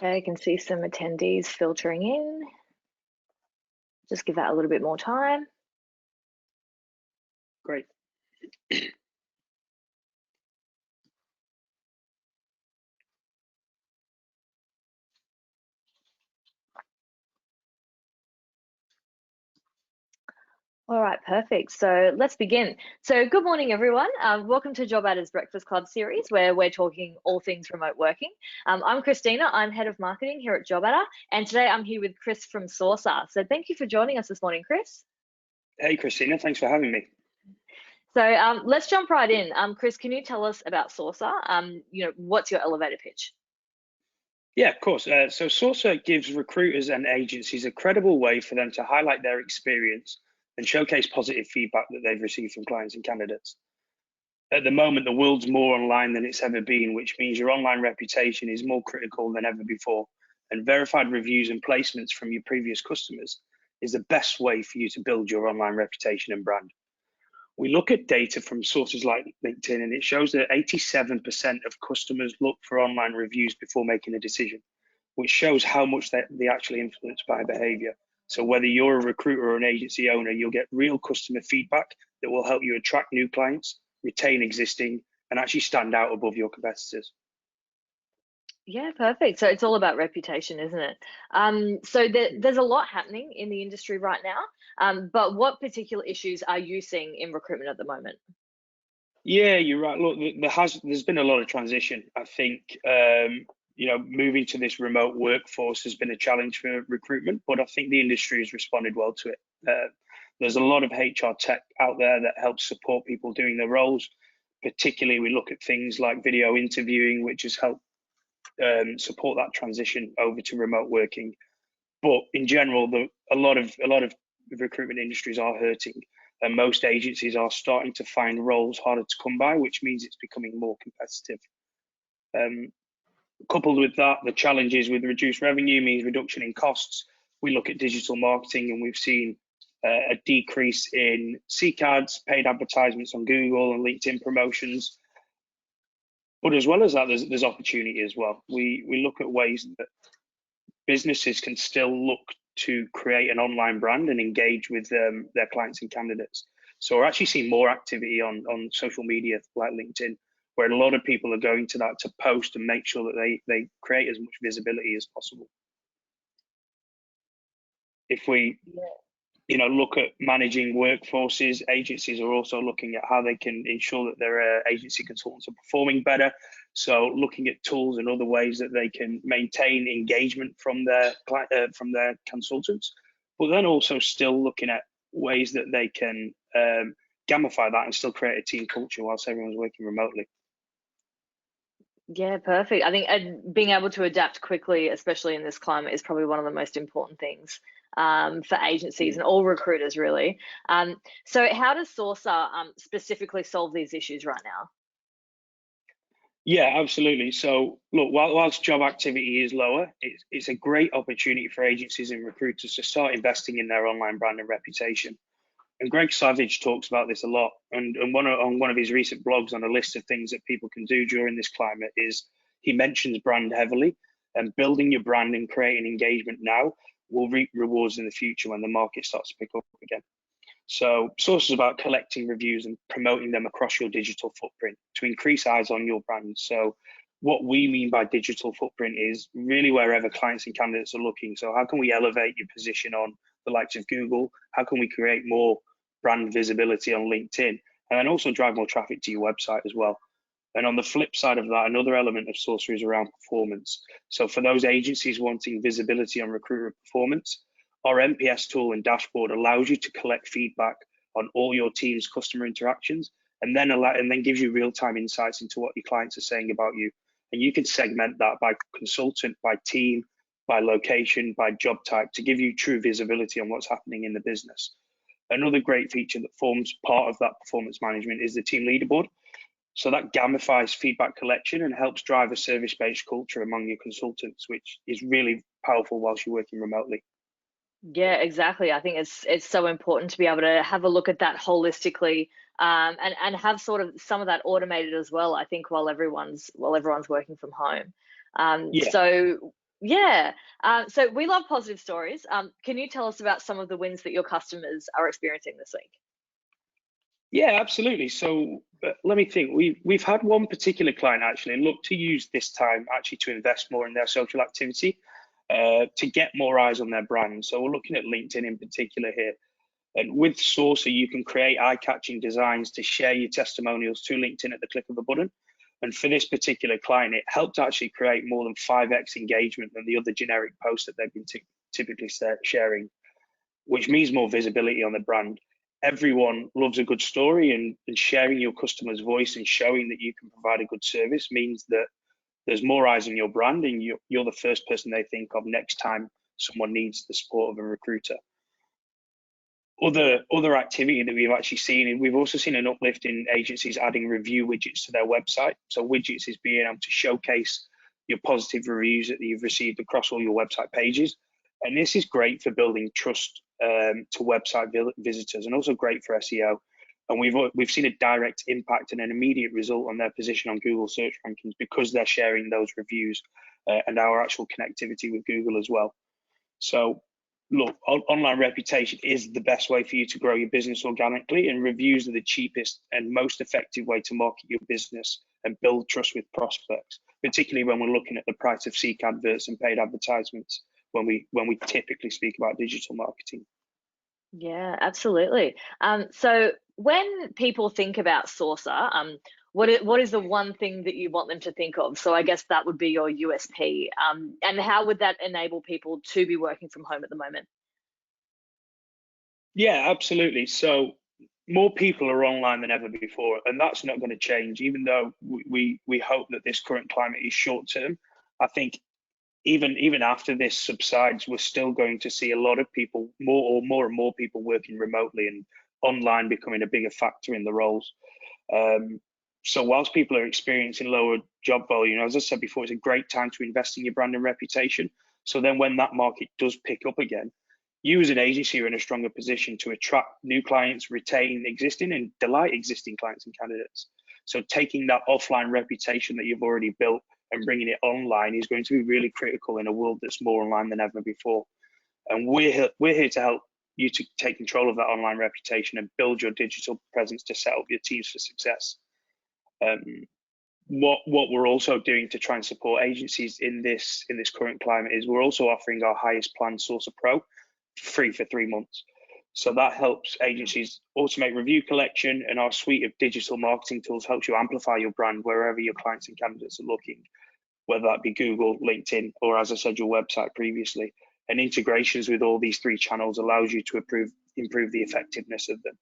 Okay, I can see some attendees filtering in. Just give that a little bit more time. Great. All right, perfect. So let's begin. So good morning, everyone. Welcome to JobAdder's Breakfast Club series, where we're talking all things remote working. I'm Christina. I'm head of marketing here at JobAdder, and today I'm here with Chris from Sourcr. So thank you for joining us this morning, Chris. Hey, Christina. Thanks for having me. So let's jump right in. Chris, can you tell us about Sourcr? What's your elevator pitch? Yeah, of course. So Sourcr gives recruiters and agencies a credible way for them to highlight their experience and showcase positive feedback that they've received from clients and candidates. At the moment, the world's more online than it's ever been, which means your online reputation is more critical than ever before. And verified reviews and placements from your previous customers is the best way for you to build your online reputation and brand. We look at data from sources like LinkedIn, and it shows that 87% of customers look for online reviews before making a decision, which shows how much they're actually influenced by behavior. So whether you're a recruiter or an agency owner, you'll get real customer feedback that will help you attract new clients, retain existing, and actually stand out above your competitors. Yeah, perfect. So it's all about reputation, isn't it? There's a lot happening in the industry right now, but what particular issues are you seeing in recruitment at the moment? Yeah, you're right. Look, there's been a lot of transition. I think moving to this remote workforce has been a challenge for recruitment, but I think the industry has responded well to it. There's a lot of HR tech out there that helps support people doing their roles. Particularly, we look at things like video interviewing, which has helped support that transition over to remote working. But in general, a lot of recruitment industries are hurting, and most agencies are starting to find roles harder to come by, which means it's becoming more competitive. Coupled with that, the challenges with reduced revenue means reduction in costs. We look at digital marketing, and we've seen a decrease in Seek ads, paid advertisements on Google and LinkedIn promotions. But as well as that, there's opportunity as well. We look at ways that businesses can still look to create an online brand and engage with their clients and candidates. So we're actually seeing more activity on social media like LinkedIn, where a lot of people are going to that to post and make sure that they create as much visibility as possible. If we look at managing workforces, agencies are also looking at how they can ensure that their agency consultants are performing better. So looking at tools and other ways that they can maintain engagement from their consultants, but then also still looking at ways that they can gamify that and still create a team culture whilst everyone's working remotely. Yeah, perfect. I think being able to adapt quickly, especially in this climate, is probably one of the most important things for agencies and all recruiters, really. So how does Sourcr specifically solve these issues right now? Yeah, absolutely. So look, whilst job activity is lower, it's a great opportunity for agencies and recruiters to start investing in their online brand and reputation. And Greg Savage talks about this a lot. And on one of his recent blogs on a list of things that people can do during this climate is he mentions brand heavily, and building your brand and creating engagement now will reap rewards in the future when the market starts to pick up again. So Sourcr is about collecting reviews and promoting them across your digital footprint to increase eyes on your brand. So what we mean by digital footprint is really wherever clients and candidates are looking. So how can we elevate your position on the likes of Google? How can we create more brand visibility on LinkedIn? And then also drive more traffic to your website as well. And on the flip side of that, another element of Sourcr is around performance. So for those agencies wanting visibility on recruiter performance, our NPS tool and dashboard allows you to collect feedback on all your team's customer interactions, and then gives you real-time insights into what your clients are saying about you. And you can segment that by consultant, by team, by location, by job type to give you true visibility on what's happening in the business. Another great feature that forms part of that performance management is the team leaderboard. So that gamifies feedback collection and helps drive a service-based culture among your consultants, which is really powerful whilst you're working remotely. Yeah, exactly. I think it's so important to be able to have a look at that holistically, and have sort of some of that automated as well. I think while everyone's working from home. Yeah. So Yeah. So we love positive stories. Can you tell us about some of the wins that your customers are experiencing this week? Yeah, absolutely. So let me think. We've had one particular client actually look to use this time actually to invest more in their social activity, to get more eyes on their brand. So we're looking at LinkedIn in particular here. And with Sourcr, you can create eye-catching designs to share your testimonials to LinkedIn at the click of a button. And for this particular client, it helped actually create more than 5x engagement than the other generic posts that they've been typically sharing, which means more visibility on the brand. Everyone loves a good story, and sharing your customer's voice and showing that you can provide a good service means that there's more eyes on your brand, and you're the first person they think of next time someone needs the support of a recruiter. Other activity that we've actually seen, and we've also seen an uplift in agencies adding review widgets to their website. So widgets is being able to showcase your positive reviews that you've received across all your website pages. And this is great for building trust to website visitors, and also great for SEO. And we've seen a direct impact and an immediate result on their position on Google search rankings because they're sharing those reviews and our actual connectivity with Google as well. So look, online reputation is the best way for you to grow your business organically, and reviews are the cheapest and most effective way to market your business and build trust with prospects, particularly when we're looking at the price of seek adverts and paid advertisements when we typically speak about digital marketing. Yeah, absolutely. So when people think about Sourcr, what is the one thing that you want them to think of? So I guess that would be your USP. And how would that enable people to be working from home at the moment? Yeah, absolutely. So more people are online than ever before, and that's not going to change. Even though we hope that this current climate is short term, I think even after this subsides, we're still going to see a lot of people, more and more people working remotely, and online becoming a bigger factor in the roles. So whilst people are experiencing lower job volume, as I said before, it's a great time to invest in your brand and reputation. So then when that market does pick up again, you as an agency are in a stronger position to attract new clients, retain existing, and delight existing clients and candidates. So taking that offline reputation that you've already built and bringing it online is going to be really critical in a world that's more online than ever before. And we're here to help you to take control of that online reputation and build your digital presence to set up your teams for success. What we're also doing to try and support agencies in this current climate is we're also offering our highest plan Sourcr Pro free for 3 months. So that helps agencies automate review collection, and our suite of digital marketing tools helps you amplify your brand wherever your clients and candidates are looking, whether that be Google, LinkedIn, or as I said, your website previously. And integrations with all these 3 channels allows you to improve the effectiveness of them.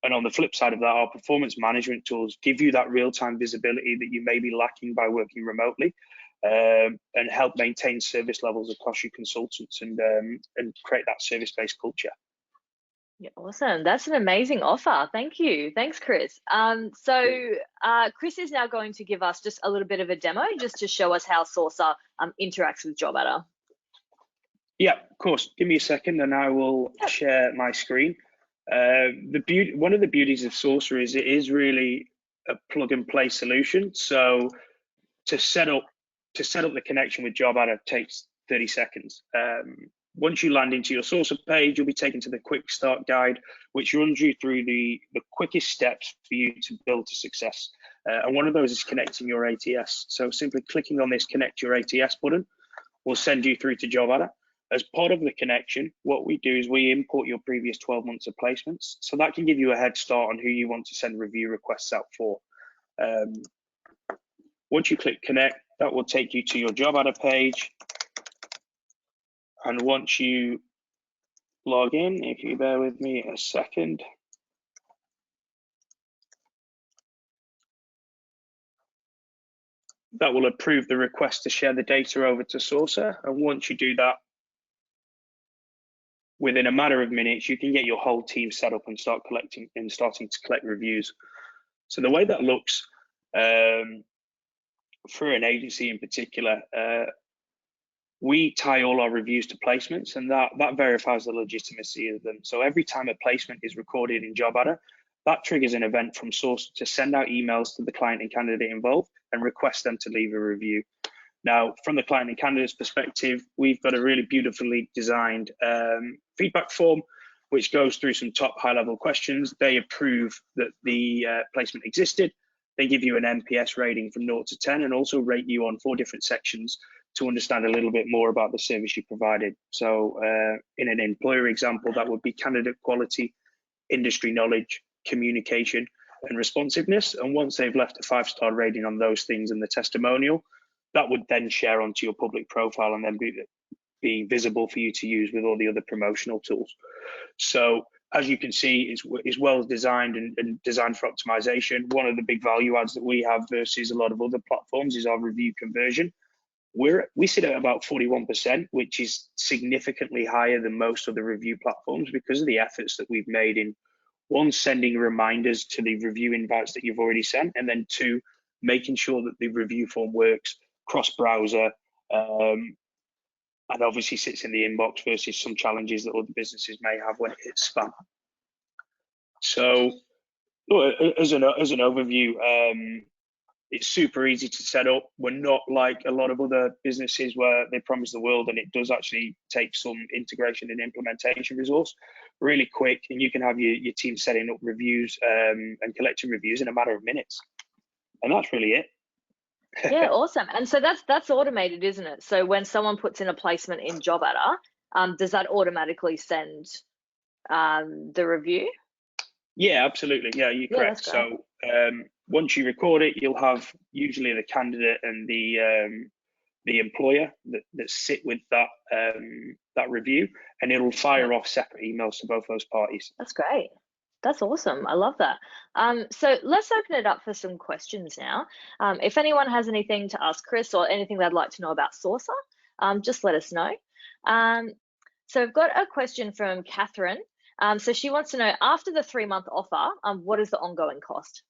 And on the flip side of that, our performance management tools give you that real-time visibility that you may be lacking by working remotely, and help maintain service levels across your consultants and create that service-based culture. Yeah, awesome. That's an amazing offer. Thank you. Thanks, Chris. Chris is now going to give us just a little bit of a demo just to show us how Sourcr interacts with JobAdder. Yeah, of course. Give me a second and I will share my screen. One of the beauties of Sourcr is it is really a plug and play solution. So to set up the connection with JobAdder takes 30 seconds. Once you land into your Sourcr page, you'll be taken to the quick start guide, which runs you through the quickest steps for you to build to success. And one of those is connecting your ATS. So simply clicking on this connect your ATS button will send you through to JobAdder. As part of the connection, what we do is we import your previous 12 months of placements. So that can give you a head start on who you want to send review requests out for. Once you click connect, that will take you to your JobAdder page. And once you log in, if you bear with me a second. That will approve the request to share the data over to Sourcr. And once you do that, within a matter of minutes, you can get your whole team set up and starting to collect reviews. So the way that looks for an agency in particular, we tie all our reviews to placements, and that verifies the legitimacy of them. So every time a placement is recorded in JobAdder, that triggers an event from Sourcr to send out emails to the client and candidate involved and request them to leave a review. Now, from the client and candidate's perspective, we've got a really beautifully designed feedback form, which goes through some top high-level questions. They approve that the placement existed. They give you an NPS rating from 0 to 10 and also rate you on 4 different sections to understand a little bit more about the service you provided. So in an employer example, that would be candidate quality, industry knowledge, communication, and responsiveness. And once they've left a 5-star rating on those things in the testimonial, that would then share onto your public profile and then be visible for you to use with all the other promotional tools. So as you can see, it's well designed and designed for optimization. One of the big value adds that we have versus a lot of other platforms is our review conversion. We sit at about 41%, which is significantly higher than most other review platforms because of the efforts that we've made in, one, sending reminders to the review invites that you've already sent, and then 2, making sure that the review form works cross-browser and obviously sits in the inbox versus some challenges that other businesses may have when it hits spam. So as an overview, it's super easy to set up. We're not like a lot of other businesses where they promise the world and it does actually take some integration and implementation resource. Really quick, and you can have your team setting up reviews and collecting reviews in a matter of minutes. And that's really it. Yeah, awesome. And so that's automated, isn't it? So when someone puts in a placement in JobAdder, does that automatically send the review? Yeah, absolutely. Yeah, you're correct. So once you record it, you'll have usually the candidate and the employer that sit with that review, and it'll fire off separate emails to both those parties. That's great. That's awesome. I love that. So let's open it up for some questions now. If anyone has anything to ask Chris or anything they'd like to know about Sourcr, just let us know. So I've got a question from Catherine. So she wants to know, after the 3-month offer, what is the ongoing cost?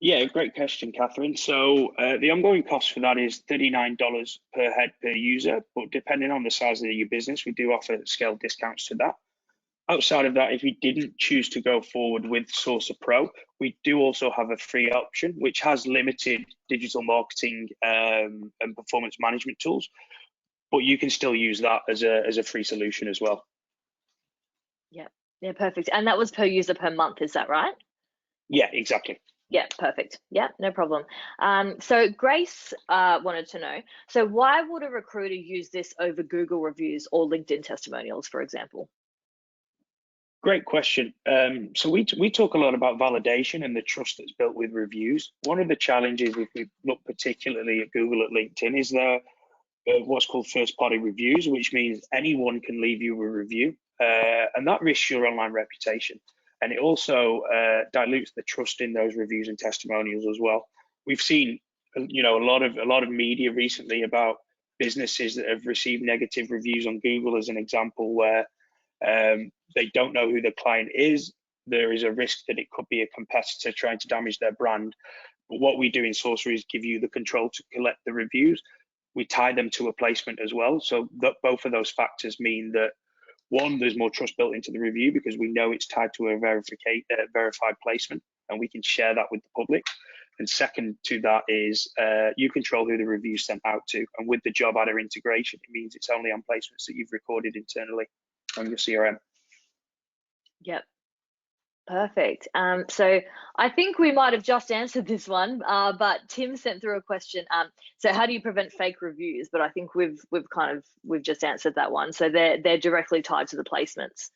Yeah, great question, Catherine. So the ongoing cost for that is $39 per head per user, but depending on the size of your business, we do offer scale discounts to that. Outside of that, if you didn't choose to go forward with Sourcr Pro, we do also have a free option, which has limited digital marketing and performance management tools, but you can still use that as a free solution as well. Yeah, perfect. And that was per user per month, is that right? Yeah, exactly. Yeah, perfect. Yeah, no problem. So Grace wanted to know, so why would a recruiter use this over Google reviews or LinkedIn testimonials, for example? Great question. So we talk a lot about validation and the trust that's built with reviews. One of the challenges, if we look particularly at Google, at LinkedIn, is there what's called first-party reviews, which means anyone can leave you a review, and that risks your online reputation. And it also dilutes the trust in those reviews and testimonials as well. We've seen, a lot of media recently about businesses that have received negative reviews on Google, as an example, where they don't know who the client is. There is a risk that it could be a competitor trying to damage their brand. But what we do in Sourcr is give you the control to collect the reviews. We tie them to a placement as well. So that both of those factors mean that, one, there's more trust built into the review because we know it's tied to a verified placement, and we can share that with the public. And second to that is you control who the review is sent out to. And with the JobAdder integration, it means it's only on placements that you've recorded internally on your CRM. Yep. Perfect. So I think we might have just answered this one, but Tim sent through a question. So how do you prevent fake reviews? But I think we've just answered that one. So they're directly tied to the placements.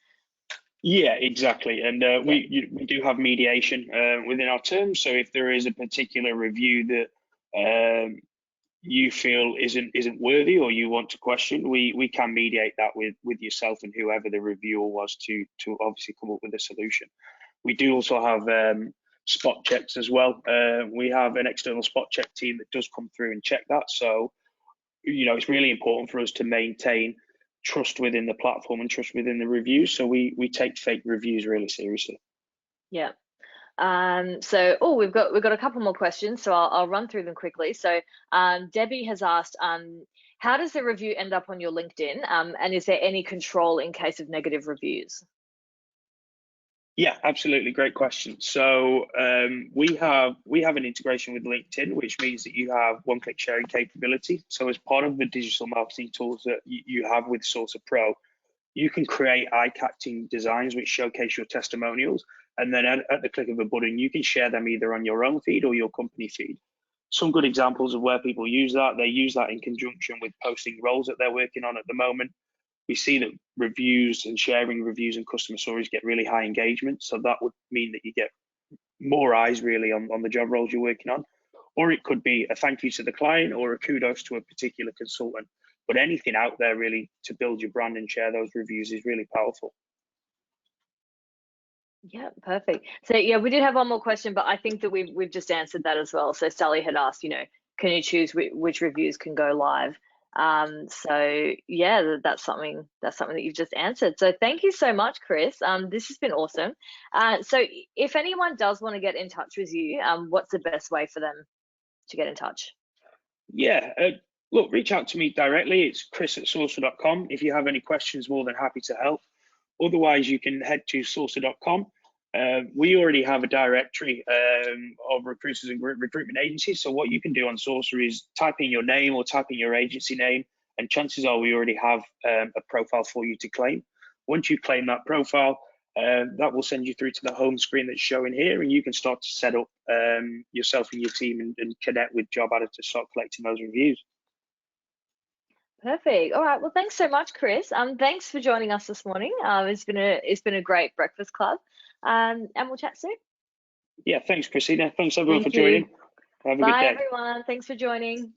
Yeah, exactly. And we do have mediation within our terms. So if there is a particular review that you feel isn't worthy or you want to question, we can mediate that with yourself and whoever the reviewer was to obviously come up with a solution. We do also have spot checks as well. We have an external spot check team that does come through and check that. So, it's really important for us to maintain trust within the platform and trust within the reviews. So we take fake reviews really seriously. Yeah. So we've got a couple more questions, so I'll run through them quickly. So Debbie has asked, how does the review end up on your LinkedIn? And is there any control in case of negative reviews? Yeah, absolutely. Great question. So we have an integration with LinkedIn, which means that you have one-click sharing capability. So as part of the digital marketing tools that you have with Sourcr Pro, you can create eye-catching designs which showcase your testimonials, and then at the click of a button, you can share them either on your own feed or your company feed. Some good examples of where people use that, they use that in conjunction with posting roles that they're working on at the moment. We see that reviews and sharing reviews and customer stories get really high engagement. So that would mean that you get more eyes really on the job roles you're working on. Or it could be a thank you to the client or a kudos to a particular consultant. But anything out there really to build your brand and share those reviews is really powerful. Yeah, perfect. So yeah, we did have one more question, but I think that we've just answered that as well. So Sally had asked, can you choose which reviews can go live? So yeah, that's something that you've just answered. So thank you so much, Chris. This has been awesome. So if anyone does want to get in touch with you, what's the best way for them to get in touch? Yeah, look, reach out to me directly. It's chris@sourcr.com. If you have any questions, more than happy to help. Otherwise, you can head to sourcr.com. We already have a directory of recruiters and recruitment agencies. So what you can do on Sourcr is type in your name or type in your agency name, and chances are we already have a profile for you to claim. Once you claim that profile, that will send you through to the home screen that's showing here, and you can start to set up yourself and your team and connect with JobAdder to start collecting those reviews. Perfect. All right. Well, thanks so much, Chris. Thanks for joining us this morning. It's been a great breakfast club. And we'll chat soon. Yeah, thanks, Christina. Thanks everyone Thank for joining. you. Have a good Bye, day. everyone. Thanks for joining.